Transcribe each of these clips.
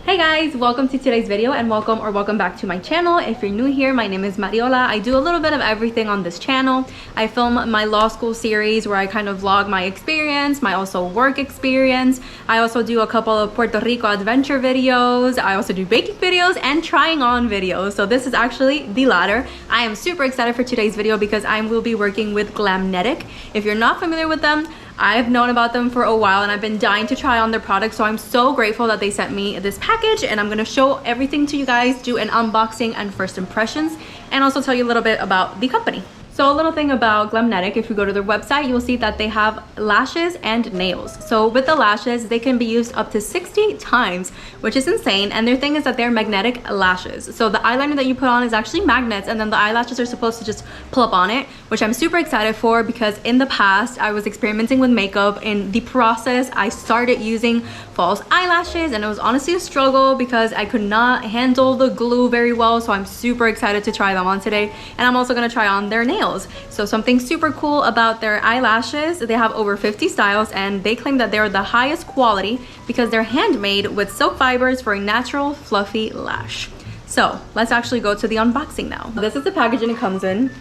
Hey guys, welcome to today's video and welcome back to my channel. If you're new here, my name is Mariola. I do a little bit of everything on this channel. I film my law school series where I kind of vlog my experience, my also work experience. I also do a couple of Puerto Rico adventure videos. I also do baking videos and trying on videos. So this is actually the latter. I am super excited for today's video because I will be working with Glamnetic. If you're not familiar with them, I've known about them for a while and I've been dying to try on their products, so I'm so grateful that they sent me this package, and I'm gonna show everything to you guys, do an unboxing and first impressions, and also tell you a little bit about the company. So a little thing about Glamnetic, if you go to their website, you'll see that they have lashes and nails. So with the lashes, they can be used up to 60 times, which is insane. And their thing is that they're magnetic lashes. So the eyeliner that you put on is actually magnets, and then the eyelashes are supposed to just pull up on it, which I'm super excited for because in the past, I was experimenting with makeup. In the process, I started using false eyelashes, and it was honestly a struggle because I could not handle the glue very well. So I'm super excited to try them on today. And I'm also gonna try on their nails. So something super cool about their eyelashes, they have over 50 styles, and they claim that they're the highest quality because they're handmade with silk fibers for a natural fluffy lash. So let's actually go to the unboxing now. This is the packaging it comes in.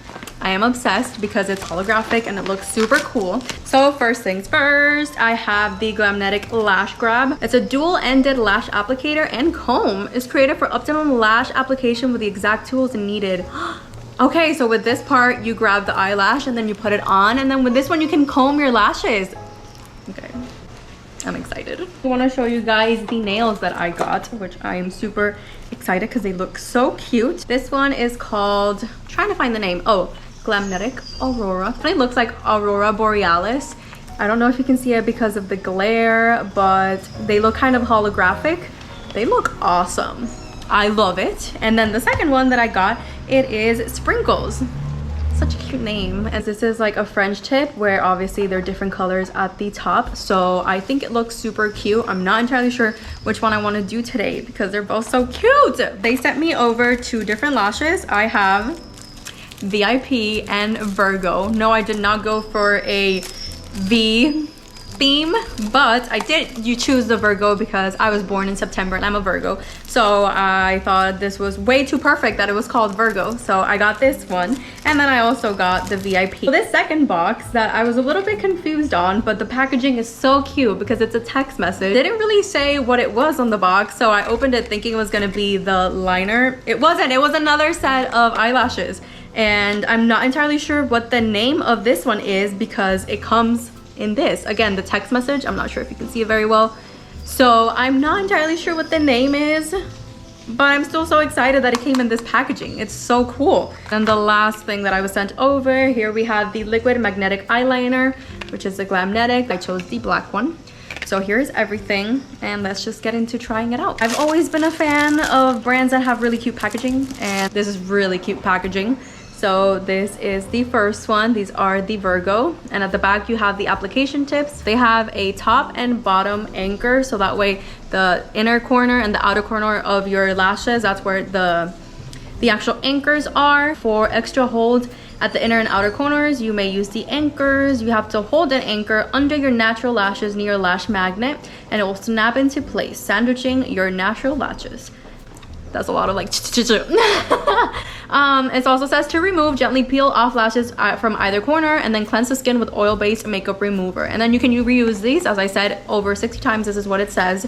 I am obsessed because it's holographic and it looks super cool. So first things first, I have the Glamnetic Lash Grab. It's a dual-ended lash applicator and comb. It's created for optimum lash application with the exact tools needed. Okay, so with this part, you grab the eyelash and then you put it on, and then with this one, you can comb your lashes. Okay, I'm excited. I want to show you guys the nails that I got, which I am super excited because they look so cute. This one is called, I'm trying to find the name. Oh, Glamnetic Aurora. It looks like Aurora Borealis. I don't know if you can see it because of the glare, but they look kind of holographic. They look awesome. I love it. And then the second one that I got, it is Sprinkles. Such a cute name. And this is like a French tip where obviously there are different colors at the top. So I think it looks super cute. I'm not entirely sure which one I want to do today because they're both so cute. They sent me over two different lashes. I have VIP and Virgo. No, I did not go for a V theme, but I did choose the Virgo because I was born in September and I'm a Virgo, so I thought this was way too perfect that it was called Virgo, so I got this one. And then I also got the VIP. So this second box that I was a little bit confused on, but the packaging is so cute because it's a text message. It didn't really say what it was on the box, so I opened it thinking it was gonna be the liner. It wasn't. It was another set of eyelashes, and I'm not entirely sure what the name of this one is because it comes in this. Again, the text message, I'm not sure if you can see it very well. So I'm not entirely sure what the name is, but I'm still so excited that it came in this packaging. It's so cool. And the last thing that I was sent over, here we have the liquid magnetic eyeliner, which is the Glamnetic. I chose the black one. So here's everything, and let's just get into trying it out. I've always been a fan of brands that have really cute packaging, and this is really cute packaging. So this is the first one. These are the Virgo, and at the back you have the application tips. They have a top and bottom anchor, so that way the inner corner and the outer corner of your lashes, that's where the actual anchors are. For extra hold at the inner and outer corners, you may use the anchors. You have to hold an anchor under your natural lashes near your lash magnet, and it will snap into place, sandwiching your natural lashes. That's a lot of like it also says to remove, gently peel off lashes from either corner and then cleanse the skin with oil-based makeup remover. And then you can reuse these, as I said, over 60 times. This is what it says.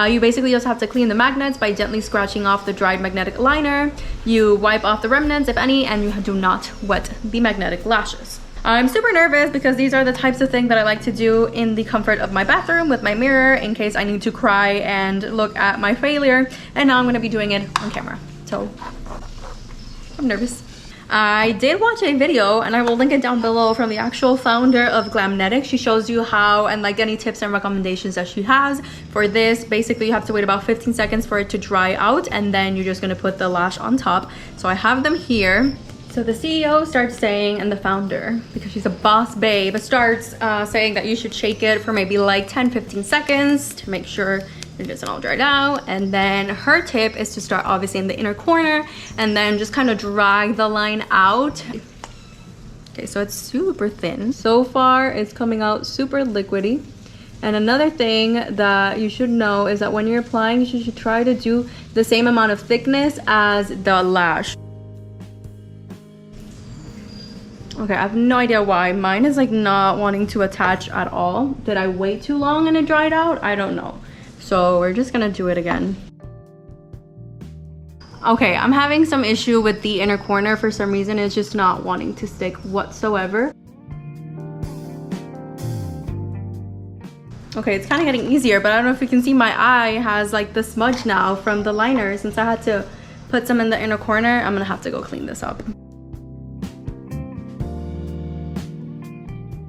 You basically just have to clean the magnets by gently scratching off the dried magnetic liner. You wipe off the remnants, if any, and you do not wet the magnetic lashes. I'm super nervous because these are the types of things that I like to do in the comfort of my bathroom with my mirror in case I need to cry and look at my failure. And now I'm going to be doing it on camera. So I'm nervous. I did watch a video, and I will link it down below, from the actual founder of Glamnetic. She shows you how, and like any tips and recommendations that she has for this. Basically, you have to wait about 15 seconds for it to dry out, and then you're just going to put the lash on top. So I have them here. So the CEO starts saying, and the founder, because she's a boss babe, starts saying that you should shake it for maybe like 10-15 seconds to make sure it isn't all dried out. And then her tip is to start obviously in the inner corner and then just kind of drag the line out. Okay, so it's super thin. So far, it's coming out super liquidy. And another thing that you should know is that when you're applying, you should try to do the same amount of thickness as the lash. Okay, I have no idea why. Mine is like not wanting to attach at all. Did I wait too long and it dried out? I don't know. So we're just gonna do it again. Okay, I'm having some issue with the inner corner. For some reason, it's just not wanting to stick whatsoever. Okay, it's kind of getting easier, but I don't know if you can see my eye has like the smudge now from the liner. Since I had to put some in the inner corner, I'm gonna have to go clean this up.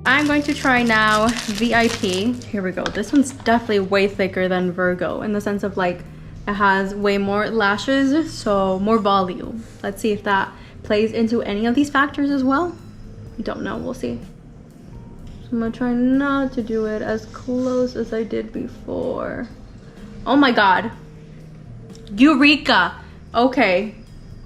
I'm going to try now VIP. Here we go. This one's definitely way thicker than Virgo in the sense of like it has way more lashes, so more volume. Let's see if that plays into any of these factors as well. Don't know, we'll see. I'm gonna try not to do it as close as I did before. Oh my god. Eureka! Okay.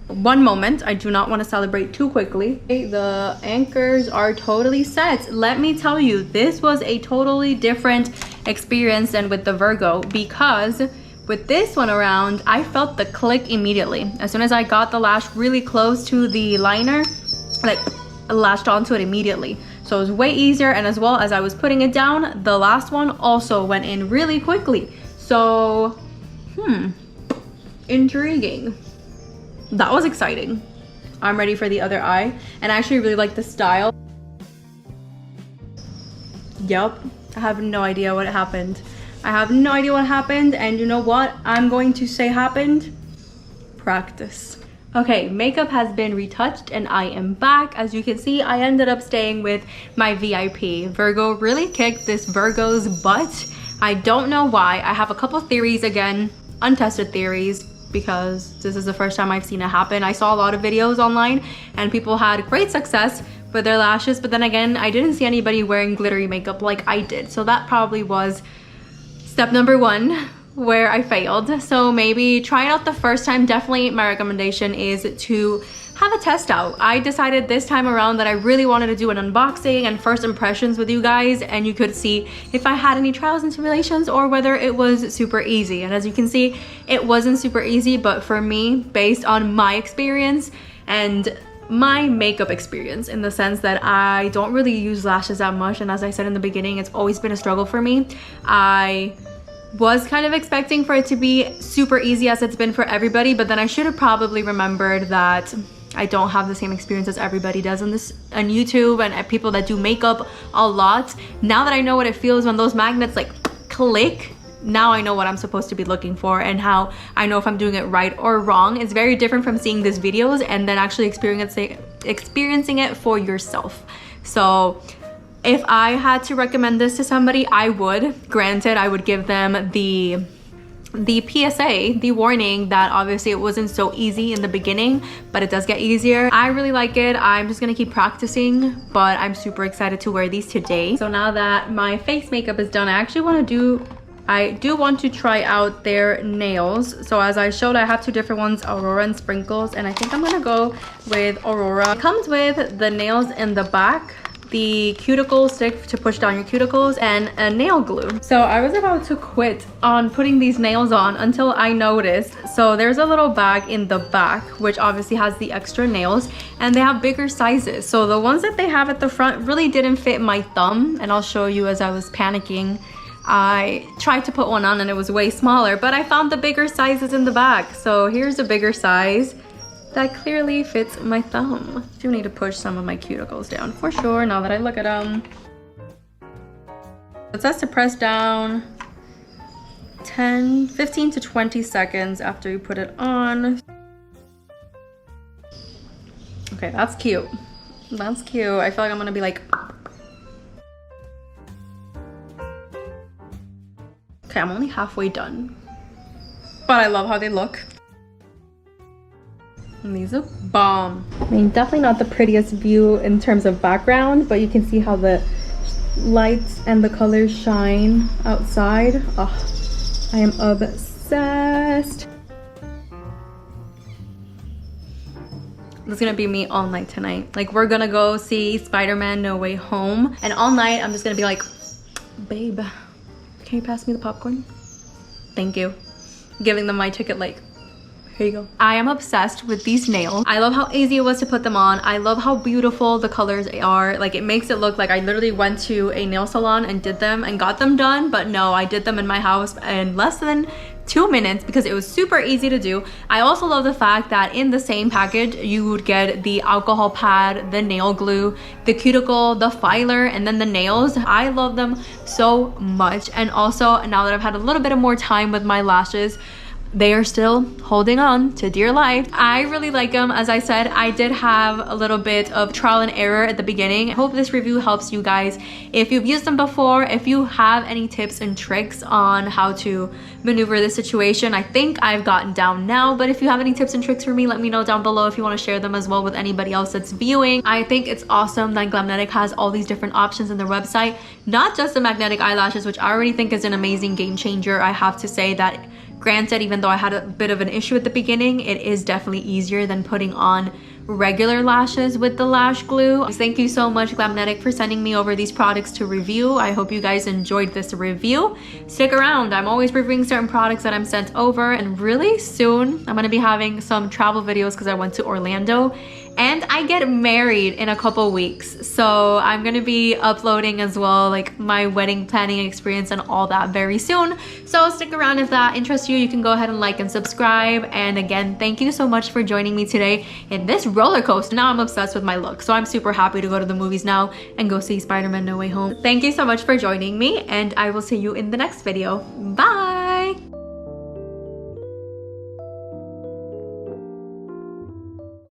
One moment. I do not want to celebrate too quickly. Okay, the anchors are totally set. Let me tell you, this was a totally different experience than with the Virgo, because with this one around, I felt the click immediately. As soon as I got the lash really close to the liner, like lashed onto it immediately. So it was way easier, and as well as I was putting it down, the last one also went in really quickly. So, intriguing. That was exciting. I'm ready for the other eye, and I actually really like the style. Yup, I have no idea what happened. I have no idea what happened, and you know what I'm going to say happened? Practice. Okay, makeup has been retouched and I am back. As you can see, I ended up staying with my VIP. Virgo really kicked this Virgo's butt. I don't know why. I have a couple theories, again, untested theories, because this is the first time I've seen it happen. I saw a lot of videos online and people had great success with their lashes, but then again, I didn't see anybody wearing glittery makeup like I did. So that probably was step number one where I failed. So maybe try it out the first time. Definitely my recommendation is to have a test out. I decided this time around that I really wanted to do an unboxing and first impressions with you guys, and you could see if I had any trials and tribulations or whether it was super easy. And as you can see, it wasn't super easy, but for me, based on my experience and my makeup experience, in the sense that I don't really use lashes that much, and as I said in the beginning, it's always been a struggle for me. I was kind of expecting for it to be super easy as it's been for everybody, but then I should have probably remembered that I don't have the same experience as everybody does on YouTube and people that do makeup a lot. Now that I know what it feels when those magnets like click, now I know what I'm supposed to be looking for and how I know if I'm doing it right or wrong. It's very different from seeing these videos and then actually experiencing it for yourself. So if I had to recommend this to somebody, I would. Granted, I would give them the PSA, the warning that obviously it wasn't so easy in the beginning, but it does get easier. I really like it. I'm just gonna keep practicing, but I'm super excited to wear these today. So now that my face makeup is done, I do want to try out their nails. So as I showed, I have two different ones, Aurora and Sprinkles, and I think I'm gonna go with Aurora. It comes with the nails in the back, the cuticle stick to push down your cuticles, and a nail glue. So I was about to quit on putting these nails on until I noticed. So there's a little bag in the back, which obviously has the extra nails, and they have bigger sizes. So the ones that they have at the front really didn't fit my thumb, and I'll show you. As I was panicking, I tried to put one on and it was way smaller, but I found the bigger sizes in the back. So here's a bigger size that clearly fits my thumb. I do need to push some of my cuticles down for sure now that I look at them. It says to press down 15 to 20 seconds after you put it on. Okay, that's cute. That's cute. I feel like I'm gonna be like, okay, I'm only halfway done, but I love how they look. And these are bomb. I mean, definitely not the prettiest view in terms of background, but you can see how the lights and the colors shine outside. Oh, I am obsessed. This is gonna be me all night tonight. Like, we're gonna go see Spider-Man No Way Home, and all night I'm just gonna be like, babe, Can you pass me the popcorn? Thank you. Giving them my ticket like, here you go. I am obsessed with these nails. I love how easy it was to put them on. I love how beautiful the colors are. Like, it makes it look like I literally went to a nail salon and did them and got them done. But no, I did them in my house in less than 2 minutes because it was super easy to do. I also love the fact that in the same package you would get the alcohol pad, the nail glue, the cuticle, the filer, and then the nails. I love them so much. And also, now that I've had a little bit of more time with my lashes, they are still holding on to dear life. I really like them. As I said, I did have a little bit of trial and error at the beginning. I hope this review helps you guys if you've used them before. If you have any tips and tricks on how to maneuver this situation, I think I've gotten down now. But if you have any tips and tricks for me, let me know down below if you want to share them as well with anybody else that's viewing. I think it's awesome that Glamnetic has all these different options in their website, not just the magnetic eyelashes, which I already think is an amazing game changer. I have to say that, granted, even though I had a bit of an issue at the beginning, it is definitely easier than putting on regular lashes with the lash glue. Thank you so much, Glamnetic, for sending me over these products to review. I hope you guys enjoyed this review. Stick around. I'm always reviewing certain products that I'm sent over, and really soon I'm gonna be having some travel videos because I went to Orlando and I get married in a couple weeks. So I'm gonna be uploading as well, like my wedding planning experience and all that very soon. So stick around. If that interests you, you can go ahead and like and subscribe. And again, thank you so much for joining me today in this roller coaster. Now I'm obsessed with my look. So I'm super happy to go to the movies now and go see Spider-Man No Way Home. Thank you so much for joining me, and I will see you in the next video. Bye.